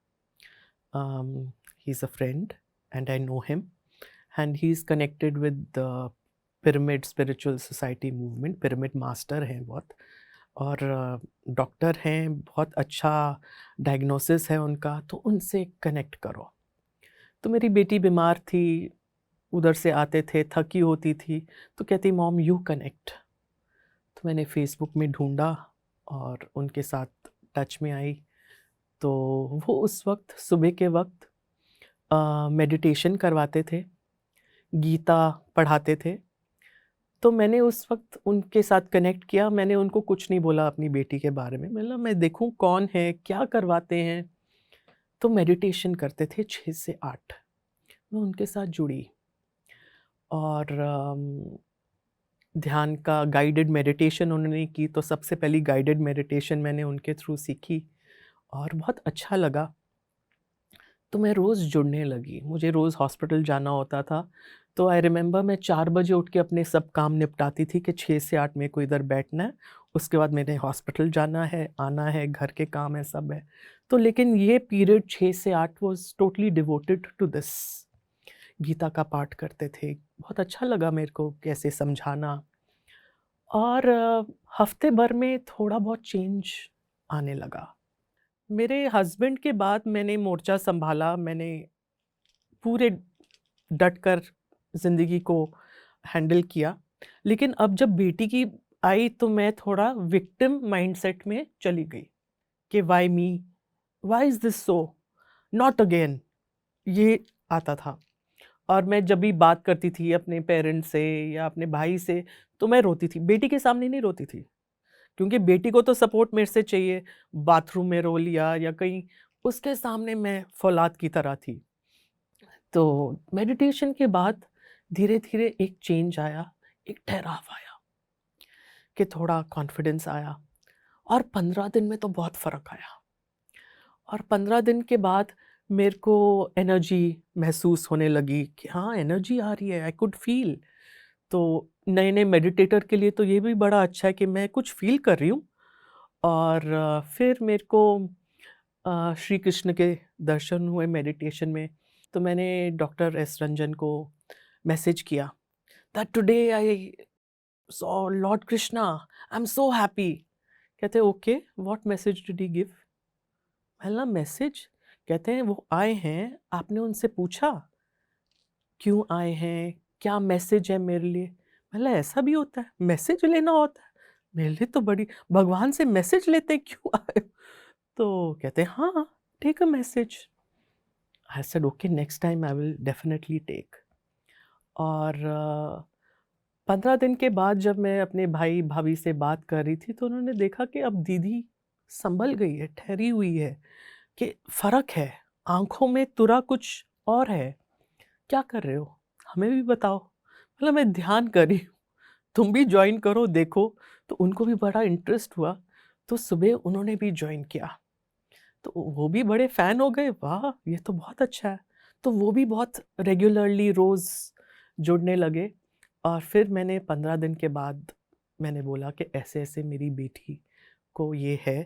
Speaker 1: He is a friend and I know him, and he is connected with the pyramid spiritual society movement, pyramid master हैं बहुत, और डॉक्टर हैं, बहुत अच्छा डायग्नोसिस है उनका, तो उनसे कनेक्ट करो। तो मेरी बेटी बीमार थी, उधर से आते थे, थकी होती थी, तो कहती, मॉम यू कनेक्ट। तो मैंने फ़ेसबुक में ढूँढा और उनके साथ टच में आई। तो वो उस वक़्त सुबह के वक़्त मेडिटेशन करवाते थे, गीता पढ़ाते थे। तो मैंने उस वक़्त उनके साथ कनेक्ट किया। मैंने उनको कुछ नहीं बोला अपनी बेटी के बारे में। मैंने बोला, मैं देखूँ कौन है, क्या करवाते हैं। तो मेडिटेशन करते थे 6 से 8। मैं उनके साथ जुड़ी, और ध्यान का गाइडेड मेडिटेशन उन्होंने की। तो सबसे पहली गाइडेड मेडिटेशन मैंने उनके थ्रू सीखी और बहुत अच्छा लगा। तो मैं रोज़ जुड़ने लगी। मुझे रोज़ हॉस्पिटल जाना होता था, तो आई रिमेंबर मैं 4 बजे उठ के अपने सब काम निपटाती थी कि 6 से 8 मेरे को इधर बैठना है, उसके बाद मैंने हॉस्पिटल जाना है, आना है, घर के काम है, सब है। तो लेकिन ये पीरियड 6 से 8 was totally devoted to this. Gita का पाठ करते थे, बहुत अच्छा लगा मेरे को कैसे समझाना। और हफ्ते भर में थोड़ा बहुत चेंज आने लगा। मेरे हस्बैंड के बाद मैंने मोर्चा सँभाला, मैंने पूरे डट कर ज़िंदगी को हैंडल किया। लेकिन अब जब बेटी की आई तो मैं थोड़ा विक्टिम माइंडसेट में चली गई कि why me? Why is this so? Not again, ये आता था। और मैं जब भी बात करती थी अपने पेरेंट्स से या अपने भाई से, तो मैं रोती थी। बेटी के सामने नहीं रोती थी, क्योंकि बेटी को तो सपोर्ट मेरे से चाहिए। बाथरूम में रो लिया या कहीं, उसके सामने मैं फौलाद की तरह थी। तो मेडिटेशन के बाद धीरे-धीरे एक चेंज आया, एक ठहराव आया कि थोड़ा कॉन्फिडेंस आया, और 15 दिन में तो बहुत फ़र्क आया। और 15 दिन के बाद मेरे को एनर्जी महसूस होने लगी कि हाँ, एनर्जी आ रही है, आई कुड फ़ील। तो नए-नए मेडिटेटर के लिए तो ये भी बड़ा अच्छा है कि मैं कुछ फ़ील कर रही हूँ। और फिर मेरे को श्री कृष्ण के दर्शन हुए मेडिटेशन में। तो मैंने डॉक्टर एस रंजन को मैसेज किया that today I saw lord Krishna, I am so happy. कहते okay, what message did he give? मैंने मैसेज, कहते हैं वो आए हैं, आपने उनसे पूछा क्यों आए हैं, क्या मैसेज है मेरे लिए? मैंने ऐसा भी होता है, मैसेज लेना होता है? मेरे लिए तो बड़ी, भगवान से मैसेज लेते क्यों आए हो? तो कहते हैं हाँ, take a message. I said okay, next time I will definitely take. और 15 दिन के बाद जब मैं अपने भाई भाभी से बात कर रही थी, तो उन्होंने देखा कि अब दीदी संभल गई है, ठहरी हुई है, कि फ़र्क है, आँखों में तुरा कुछ और है। क्या कर रहे हो? हमें भी बताओ। मतलब मैं ध्यान कर रही हूँ, तुम भी जॉइन करो, देखो। तो उनको भी बड़ा इंटरेस्ट हुआ, तो सुबह उन्होंने भी जॉइन किया। तो वो भी बड़े फ़ैन हो गए, वाह! ये तो बहुत अच्छा है। तो वो भी बहुत रेगुलरली रोज़ जुड़ने लगे। और फिर मैंने 15 दिन के बाद मैंने बोला कि ऐसे-ऐसे मेरी बेटी को ये है,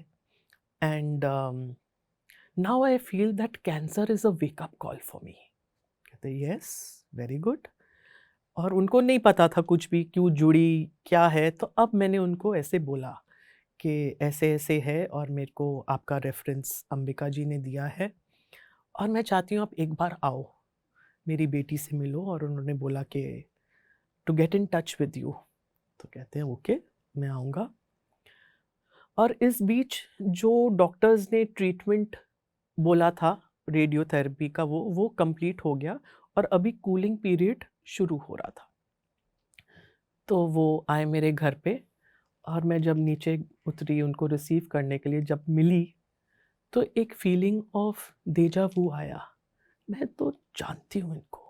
Speaker 1: and now I feel that cancer is a wake up call for me. कहते यस, वेरी गुड। और उनको नहीं पता था कुछ भी, क्यों जुड़ी, क्या है, तो अब मैंने उनको ऐसे बोला कि ऐसे-ऐसे है और मेरे को आपका रेफ़रेंस अंबिका जी ने दिया है, और मैं चाहती हूँ आप एक बार आओ, मेरी बेटी से मिलो। और उन्होंने बोला कि to get in touch with you. तो कहते हैं ओके, मैं आऊँगा। और इस बीच जो डॉक्टर्स ने ट्रीटमेंट बोला था रेडियोथेरेपी का, वो कंप्लीट हो गया, और अभी कूलिंग पीरियड शुरू हो रहा था। तो वो आए मेरे घर पे, और मैं जब नीचे उतरी उनको रिसीव करने के लिए, जब मिली, तो एक फीलिंग ऑफ डेजा वू आया। मैं तो जानती हूँ इनको।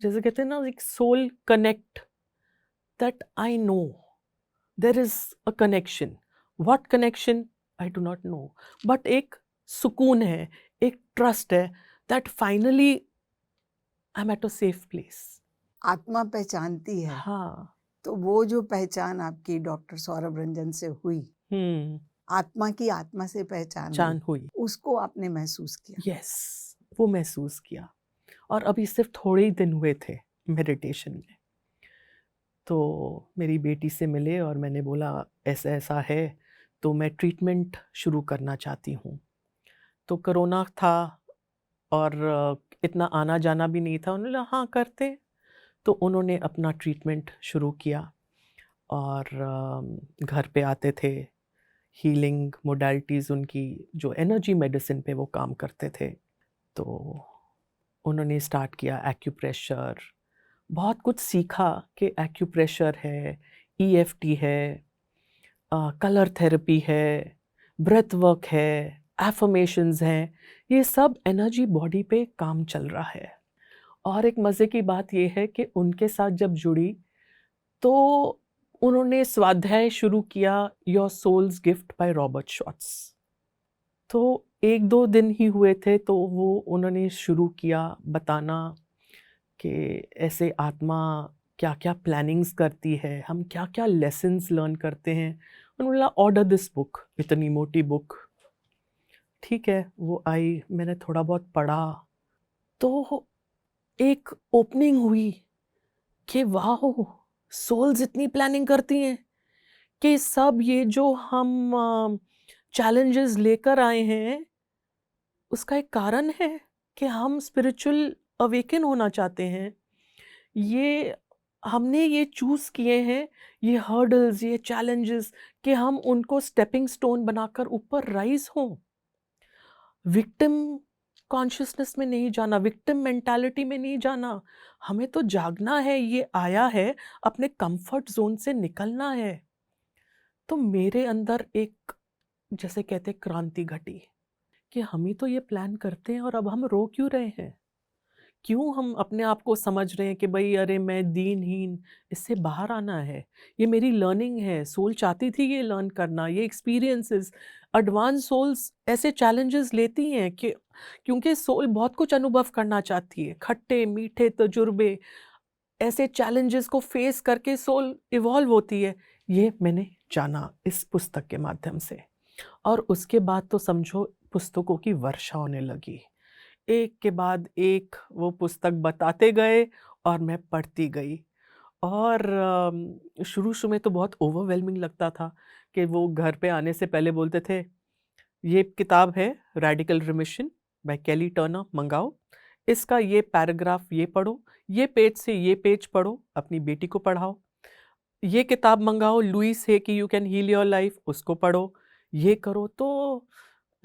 Speaker 1: जैसे कहते हैं ना, एक soul connect, that I know there is a connection. What connection I do not know, but एक सुकून है, एक ट्रस्ट है, that finally I am at a safe place.
Speaker 2: आत्मा पहचानती है,
Speaker 1: हाँ।
Speaker 2: तो वो जो पहचान आपकी डॉक्टर सौरभ रंजन से हुई,
Speaker 1: हुँ,
Speaker 2: आत्मा की आत्मा से पहचान हुई,
Speaker 1: चान हुई।
Speaker 2: उसको आपने महसूस किया।
Speaker 1: यस, वो महसूस किया। और अभी सिर्फ़ थोड़े ही दिन हुए थे मेडिटेशन में। तो मेरी बेटी से मिले और मैंने बोला ऐसा-ऐसा है, तो मैं ट्रीटमेंट शुरू करना चाहती हूँ। तो कोरोना था, और इतना आना-जाना भी नहीं था। उन्होंने बोला हाँ, करते हैं। तो उन्होंने अपना ट्रीटमेंट शुरू किया, और घर पे आते थे, हीलिंग मोडालिटीज़ उनकी जो एनर्जी मेडिसिन पे वो काम करते थे। तो उन्होंने स्टार्ट किया एक्यूप्रेशर, बहुत कुछ सीखा कि एक्यूप्रेशर है, ईएफटी है, कलर थेरेपी है, ब्रेथ वर्क है, एफर्मेशंस हैं, ये सब एनर्जी बॉडी पे काम चल रहा है। और एक मज़े की बात ये है कि उनके साथ जब जुड़ी, तो उन्होंने स्वाध्याय शुरू किया, your soul's gift by Robert Schwartz. तो 1-2 दिन ही हुए थे, तो वो उन्होंने शुरू किया बताना कि ऐसे आत्मा क्या-क्या प्लानिंग्स करती है, हम क्या-क्या लेसन्स लर्न करते हैं। उन्होंने बोला ऑर्डर दिस बुक, इतनी मोटी बुक। ठीक है, वो आई, मैंने थोड़ा बहुत पढ़ा, तो एक ओपनिंग हुई कि वाओ! सोल्स इतनी प्लानिंग करती हैं कि सब ये जो हम चैलेंजेस लेकर आए हैं, उसका एक कारण है कि हम स्पिरिचुअल अवेकन होना चाहते हैं। ये हमने ये चूज़ किए हैं, ये हर्डल्स, ये चैलेंजेस, कि हम उनको स्टेपिंग स्टोन बनाकर ऊपर राइज़ हों। विक्टिम कॉन्शियसनेस में नहीं जाना, विक्टिम मेंटालिटी में नहीं जाना। हमें तो जागना है, ये आया है, अपने कंफर्ट ज़ोन से निकलना है। तो मेरे अंदर एक, जैसे कहते हैं, क्रांति घटी कि हम ही तो ये प्लान करते हैं और अब हम रो क्यों रहे हैं? क्यों हम अपने आप को समझ रहे हैं कि भई अरे मैं दीनहीन, इससे बाहर आना है। ये मेरी लर्निंग है, सोल चाहती थी ये लर्न करना, ये एक्सपीरियंसेस। एडवांस सोल्स ऐसे चैलेंजेस लेती हैं कि क्योंकि सोल बहुत कुछ अनुभव करना चाहती है, खट्टे-मीठे तजुर्बे, ऐसे चैलेंजेस को फेस करके सोल इवॉल्व होती है। ये मैंने जाना इस पुस्तक के माध्यम से, और उसके बाद तो समझो पुस्तकों की वर्षा होने लगी। एक के बाद एक वो पुस्तक बताते गए और मैं पढ़ती गई। और शुरू-शुरू में तो बहुत ओवरवेलमिंग लगता था कि वो घर पे आने से पहले बोलते थे, "ये किताब है रेडिकल रिमिशन बाय केली टर्नर, मँगाओ। इसका ये पैराग्राफ ये पढ़ो, ये पेज से ये पेज पढ़ो, अपनी बेटी को पढ़ाओ। ये किताब मँगाओ लुईस है कि you can heal your life, उसको पढ़ो, ये करो।" तो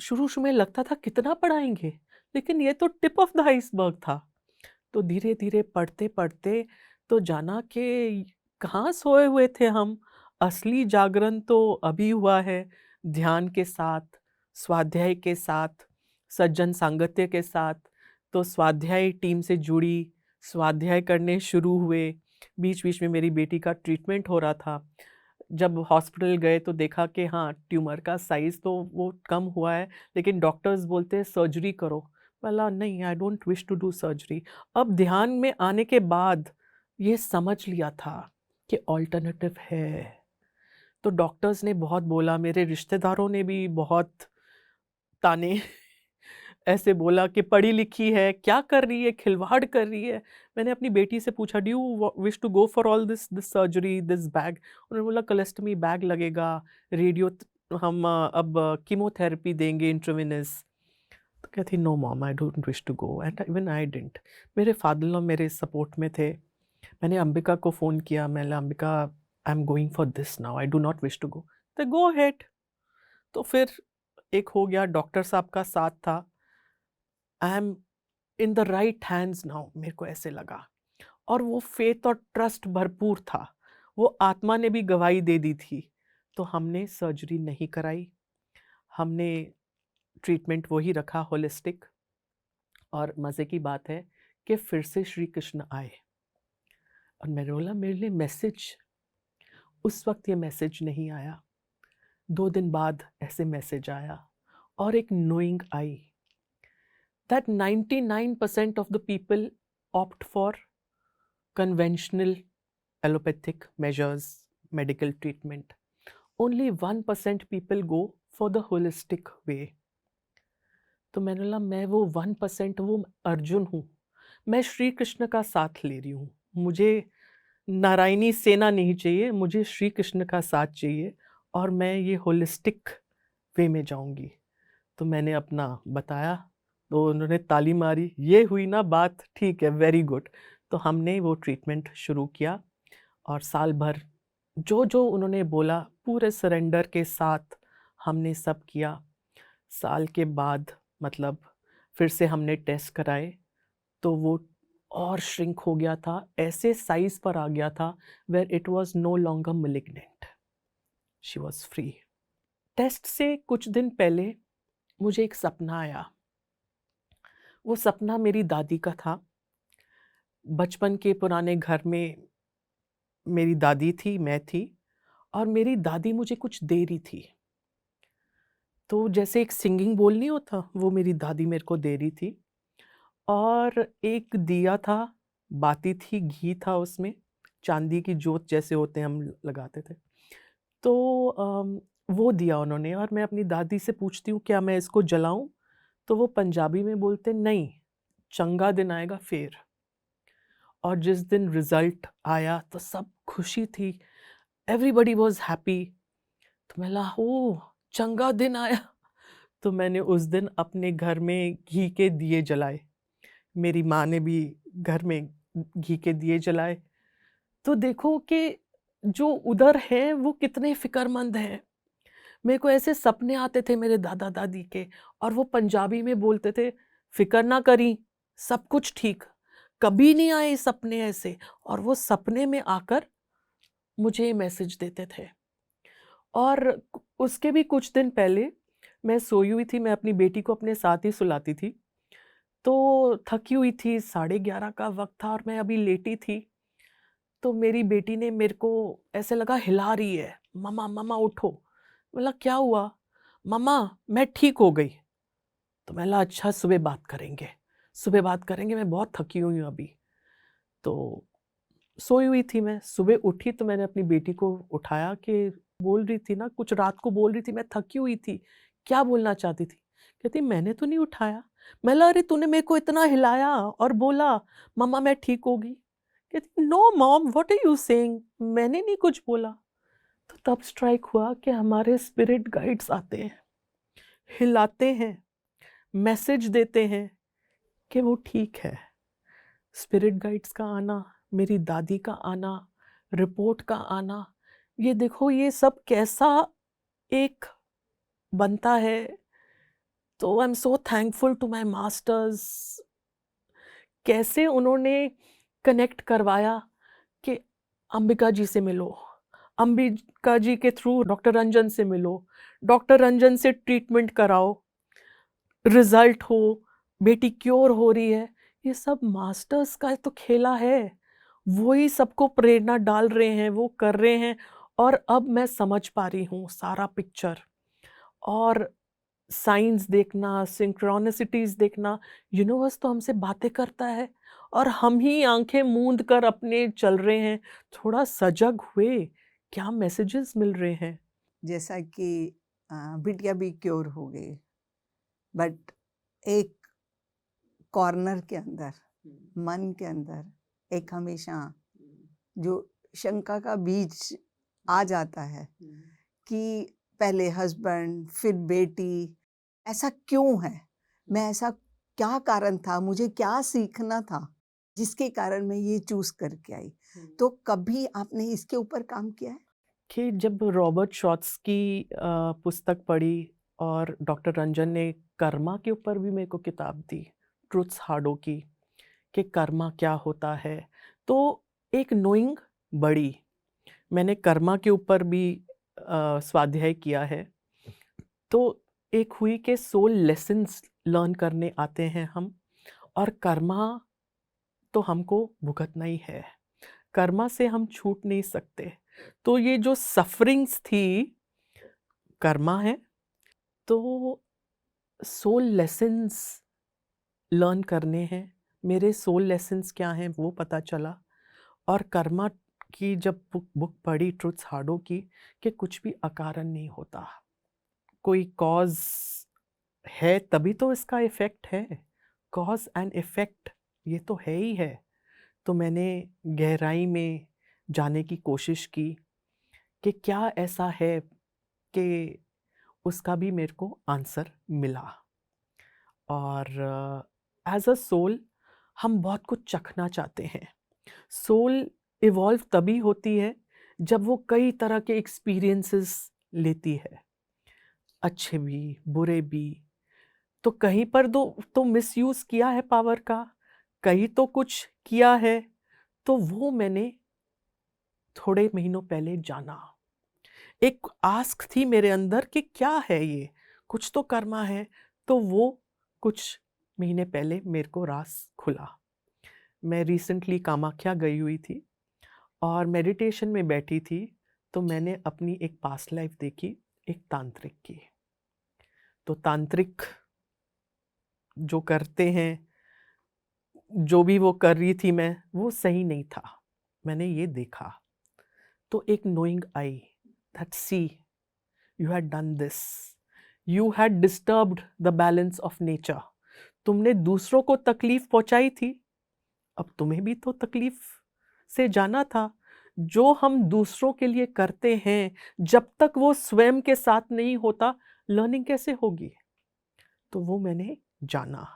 Speaker 1: शुरू-शुरू में लगता था कितना पढ़ाएँगे? लेकिन ये तो टिप ऑफ द आइसबर्ग था। तो धीरे-धीरे पढ़ते-पढ़ते तो जाना कि कहाँ सोए हुए थे हम। असली जागरण तो अभी हुआ है, ध्यान के साथ, स्वाध्याय के साथ, सज्जन सांगत्य के साथ। तो स्वाध्याय टीम से जुड़ी, स्वाध्याय करने शुरू हुए। बीच-बीच में मेरी बेटी का ट्रीटमेंट हो रहा था। जब हॉस्पिटल गए तो देखा कि हाँ, ट्यूमर का साइज़ तो वो कम हुआ है, लेकिन डॉक्टर्स बोलते हैं सर्जरी करो। बोला नहीं, I don't wish to do surgery. अब ध्यान में आने के बाद ये समझ लिया था कि अल्टरनेटिव है। तो डॉक्टर्स ने बहुत बोला, मेरे रिश्तेदारों ने भी बहुत ताने ऐसे बोला कि पढ़ी लिखी है, क्या कर रही है, खिलवाड़ कर रही है। मैंने अपनी बेटी से पूछा, do you wish to go for all this surgery, this bag? उन्होंने बोला कोलेस्टमी बैग लगेगा, रेडियो हम अब कीमोथेरेपी देंगे इंट्रावेनस। तो कहती no mom, I don't wish to go, and even I didn't. मेरे फादर इन लॉ मेरे सपोर्ट में थे। मैंने अंबिका को फ़ोन किया, मैंने बोला Ambika, I am going for this now, I do not wish to go. तो गो अहेड। तो फिर एक हो गया, डॉक्टर साहब का साथ था। I am in the right hands now, मेरे को ऐसे लगा। और वो फेथ और ट्रस्ट भरपूर था। वो आत्मा ने भी गवाही दे दी थी। तो हमने सर्जरी नहीं कराई, हमने ट्रीटमेंट वही रखा होलिस्टिक। और मज़े की बात है कि फिर से श्री कृष्ण आए और मैंने बोला मेरे लिए मैसेज। उस वक्त ये मैसेज नहीं आया, 2 दिन बाद ऐसे मैसेज आया और एक knowing I that 99% of the people opt for conventional allopathic measures, medical treatment. Only 1% people go for the holistic way. तो मैंने बोला मैं वो 1%, वो अर्जुन हूँ। मैं श्री कृष्ण का साथ ले रही हूँ। मुझे नारायणी सेना नहीं चाहिए, मुझे श्री कृष्ण का साथ चाहिए और मैं ये होलिस्टिक वे में जाऊँगी। तो मैंने अपना बताया, तो उन्होंने ताली मारी, ये हुई ना बात, ठीक है, वेरी गुड। तो हमने वो ट्रीटमेंट शुरू किया और साल भर जो उन्होंने बोला पूरे सरेंडर के साथ हमने सब किया। साल के बाद मतलब फिर से हमने टेस्ट कराए तो वो और श्रिंक हो गया था, ऐसे साइज़ पर आ गया था where it was no longer malignant, she was free. Test से कुछ दिन पहले मुझे एक सपना आया। वो सपना मेरी दादी का था। बचपन के पुराने घर में मेरी दादी थी, मैं थी और मेरी दादी मुझे कुछ दे रही थी। तो जैसे एक सिंगिंग बोल नहीं होता, वो मेरी दादी मेरे को दे रही थी और एक दिया था, बाती थी, घी था उसमें, चांदी की जोत जैसे होते हैं हम लगाते थे। तो वो दिया उन्होंने और मैं अपनी दादी से पूछती हूँ क्या मैं इसको जलाऊं, तो वो पंजाबी में बोलते नहीं, चंगा दिन आएगा फिर। और जिस दिन रिजल्ट आया तो सब खुशी थी, एवरीबडी वॉज हैप्पी। तो मैं ला ओ चंगा दिन आया। तो मैंने उस दिन अपने घर में घी के दिए जलाए, मेरी माँ ने भी घर में घी के दिए जलाए। तो देखो कि जो उधर हैं वो कितने फिक्रमंद हैं। मेरे को ऐसे सपने आते थे मेरे दादा दादी के, और वो पंजाबी में बोलते थे फिक्र ना करी, सब कुछ ठीक। कभी नहीं आए सपने ऐसे, और वो सपने में आकर मुझे मैसेज देते थे। और उसके भी कुछ दिन पहले मैं सोई हुई थी, मैं अपनी बेटी को अपने साथ ही सुलाती थी, तो थकी हुई थी, 11:30 का वक्त था और मैं अभी लेटी थी। तो मेरी बेटी ने मेरे को ऐसे लगा हिला रही है, मम्मा मम्मा उठो। बोला क्या हुआ? मम्मा मैं ठीक हो गई। तो मैं बोला अच्छा सुबह बात करेंगे, सुबह बात करेंगे, मैं बहुत थकी हुई हूँ अभी। तो सोई हुई थी मैं, सुबह उठी तो मैंने अपनी बेटी को उठाया कि बोल रही थी ना, कुछ रात को बोल रही थी, मैं थकी हुई थी, क्या बोलना चाहती थी? कहती मैंने तो नहीं उठाया। मैं बोला अरे तूने मेरे को इतना हिलाया और बोला मम्मा मैं ठीक होगी। कहती no mom what are you saying, मैंने नहीं कुछ बोला। तो तब स्ट्राइक हुआ कि हमारे स्पिरिट गाइड्स आते हैं, हिलाते हैं, मैसेज देते हैं कि वो ठीक है। स्पिरिट गाइड्स का आना, मेरी दादी का आना, रिपोर्ट का आना, ये देखो ये सब कैसा एक बनता है। तो I am so thankful to my masters, कैसे उन्होंने कनेक्ट करवाया कि अंबिका जी से मिलो, अंबिका जी के थ्रू डॉक्टर रंजन से मिलो, डॉक्टर रंजन से ट्रीटमेंट कराओ, रिजल्ट हो, बेटी क्योर हो रही है। ये सब मास्टर्स का तो खेला है, वही सबको प्रेरणा डाल रहे हैं, वो कर रहे हैं। और अब मैं समझ पा रही हूँ सारा पिक्चर, और साइंस देखना, सिंक्रोनिसिटीज देखना, यूनिवर्स तो हमसे बातें करता है और हम ही आंखें मूंद कर अपने चल रहे हैं। थोड़ा सजग हुए, क्या मैसेजेस मिल रहे हैं।
Speaker 2: जैसा कि बिटिया भी क्योर हो गई, बट एक कॉर्नर के अंदर, मन के अंदर एक हमेशा जो शंका का बीज आ जाता है कि पहले हस्बैंड फिर बेटी, ऐसा क्यों है? मैं ऐसा क्या कारण था, मुझे क्या सीखना था जिसके कारण मैं ये चूज करके आई? तो कभी आपने इसके ऊपर काम किया है?
Speaker 1: कि जब रॉबर्ट शॉट्स की पुस्तक पढ़ी और डॉक्टर रंजन ने कर्मा के ऊपर भी मेरे को किताब दी, ट्रुथ्स हार्डो की, कि कर्मा क्या होता है, तो एक नोइंग बड़ी। मैंने कर्मा के ऊपर भी स्वाध्याय किया है। तो एक हुई कि सोल लेसन्स लर्न करने आते हैं हम, और कर्मा तो हमको भुगतना ही है, कर्मा से हम छूट नहीं सकते। तो ये जो सफरिंग्स थी कर्मा है, तो सोल लेसन्स लर्न करने हैं। मेरे सोल लेसन्स क्या हैं वो पता चला। और कर्मा की जब बुक पढ़ी ट्रुथ्स हार्डो की, कि कुछ भी अकारण नहीं होता, कोई कॉज है तभी तो इसका इफेक्ट है, कॉज एंड इफेक्ट ये तो है ही है। तो मैंने गहराई में जाने की कोशिश की कि क्या ऐसा है, कि उसका भी मेरे को आंसर मिला। और एज अ सोल हम बहुत कुछ चखना चाहते हैं। सोल इवॉल्व तभी होती है जब वो कई तरह के एक्सपीरियंसेस लेती है, अच्छे भी बुरे भी। तो कहीं पर तो मिसयूज किया है पावर का, कहीं तो कुछ किया है। तो वो मैंने थोड़े महीनों पहले जाना। एक आस्क थी मेरे अंदर कि क्या है ये, कुछ तो कर्मा है। तो वो कुछ महीने पहले मेरे को रास खुला। मैं रिसेंटली कामाख्या गई हुई थी और मेडिटेशन में बैठी थी, तो मैंने अपनी एक पास्ट लाइफ देखी, एक तांत्रिक की। तो तांत्रिक जो करते हैं जो भी वो कर रही थी मैं, वो सही नहीं था। मैंने ये देखा, तो एक knowing I that see you had done this, you had disturbed the balance of nature. तुमने दूसरों को तकलीफ पहुंचाई थी, अब तुम्हें भी तो तकलीफ से जाना था। जो हम दूसरों के लिए करते हैं, जब तक वो स्वयं के साथ नहीं होता, लर्निंग कैसे होगी? तो वो मैंने जाना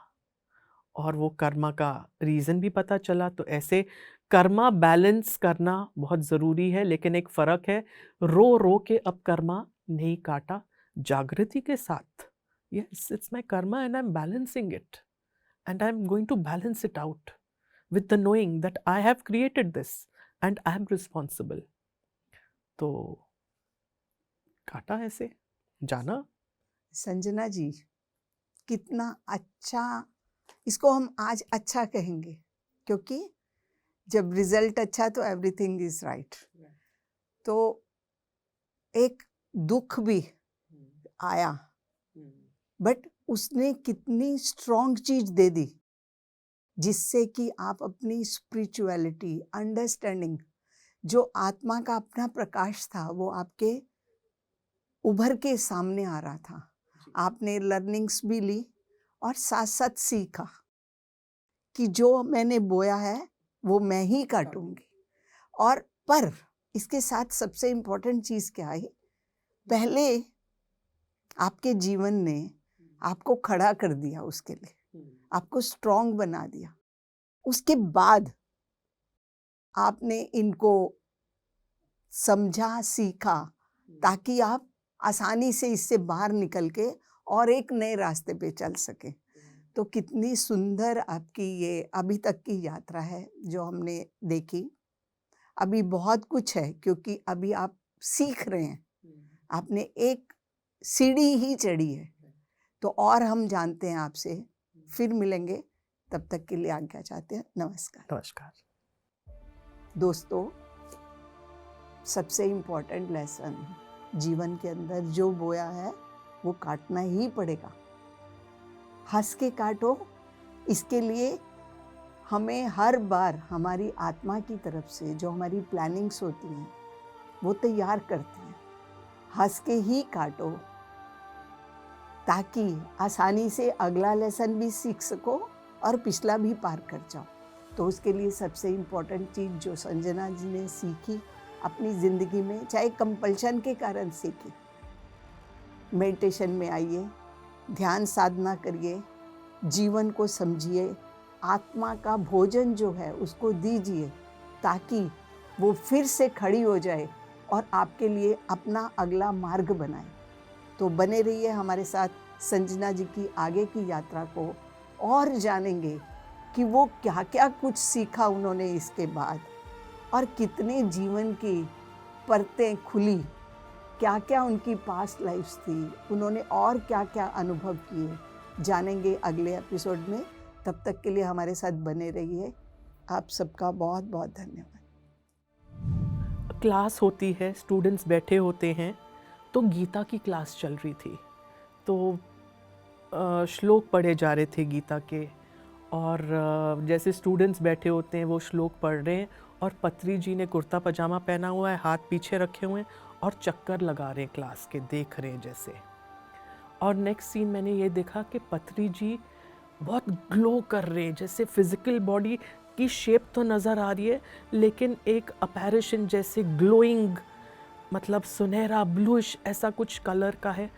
Speaker 1: और वो कर्मा का रीज़न भी पता चला। तो ऐसे कर्मा बैलेंस करना बहुत ज़रूरी है, लेकिन एक फ़र्क है, रो रो के अब कर्मा नहीं काटा, जागृति के साथ। Yes, it's my Karma and I am balancing it, and I'm going to balance it out with the knowing that I have created this and I am responsible. तो काटा ऐसे, जाना।
Speaker 2: संजना जी, कितना अच्छा, इसको हम आज अच्छा कहेंगे, क्योंकि जब रिजल्ट अच्छा तो एवरीथिंग इज राइट। तो एक दुख भी आया, बट उसने कितनी स्ट्रॉन्ग चीज दे दी, जिससे कि आप अपनी स्पिरिचुअलिटी, अंडरस्टैंडिंग, जो आत्मा का अपना प्रकाश था, वो आपके उभर के सामने आ रहा था। आपने लर्निंग्स भी ली और साथ साथ सीखा कि जो मैंने बोया है वो मैं ही काटूंगी। और पर इसके साथ सबसे इम्पोर्टेंट चीज़ क्या है, पहले आपके जीवन ने आपको खड़ा कर दिया, उसके लिए आपको स्ट्रॉन्ग बना दिया। उसके बाद आपने इनको समझा, सीखा, ताकि आप आसानी से इससे बाहर निकल के और एक नए रास्ते पे चल सके। तो कितनी सुंदर आपकी ये अभी तक की यात्रा है जो हमने देखी। अभी बहुत कुछ है, क्योंकि अभी आप सीख रहे हैं, आपने एक सीढ़ी ही चढ़ी है। तो और हम जानते हैं आपसे, फिर मिलेंगे, तब तक के लिए आज्ञा चाहते हैं। नमस्कार।
Speaker 1: नमस्कार
Speaker 2: दोस्तों, सबसे इम्पोर्टेंट लेसन जीवन के अंदर जो बोया है वो काटना ही पड़ेगा। हंस के काटो, इसके लिए हमें हर बार हमारी आत्मा की तरफ से जो हमारी प्लानिंग्स होती हैं वो तैयार करती हैं। हंस के ही काटो, ताकि आसानी से अगला लेसन भी सीख सको और पिछला भी पार कर जाओ। तो उसके लिए सबसे इम्पोर्टेंट चीज़ जो संजना जी ने सीखी अपनी ज़िंदगी में, चाहे कंपल्शन के कारण सीखी, मेडिटेशन में आइए, ध्यान साधना करिए, जीवन को समझिए, आत्मा का भोजन जो है उसको दीजिए, ताकि वो फिर से खड़ी हो जाए और आपके लिए अपना अगला मार्ग बनाए। तो बने रहिए हमारे साथ, संजना जी की आगे की यात्रा को और जानेंगे कि वो क्या क्या कुछ सीखा उन्होंने इसके बाद, और कितने जीवन की परतें खुली, क्या क्या उनकी पास्ट लाइफ्स थी, उन्होंने और क्या क्या अनुभव किए, जानेंगे अगले एपिसोड में। तब तक के लिए हमारे साथ बने रहिए। आप सबका बहुत बहुत धन्यवाद।
Speaker 1: क्लास होती है, स्टूडेंट्स बैठे होते हैं, तो गीता की क्लास चल रही थी, तो श्लोक पढ़े जा रहे थे गीता के, और जैसे स्टूडेंट्स बैठे होते हैं वो श्लोक पढ़ रहे हैं, और पत्री जी ने कुर्ता पजामा पहना हुआ है, हाथ पीछे रखे हुए हैं और चक्कर लगा रहे हैं क्लास के, देख रहे हैं जैसे। और नेक्स्ट सीन मैंने ये देखा कि पत्री जी बहुत ग्लो कर रहे हैं, जैसे फिजिकल बॉडी की शेप तो नज़र आ रही है, लेकिन एक अपैरेशन जैसे ग्लोइंग, मतलब सुनहरा ब्लूइश ऐसा कुछ कलर का है।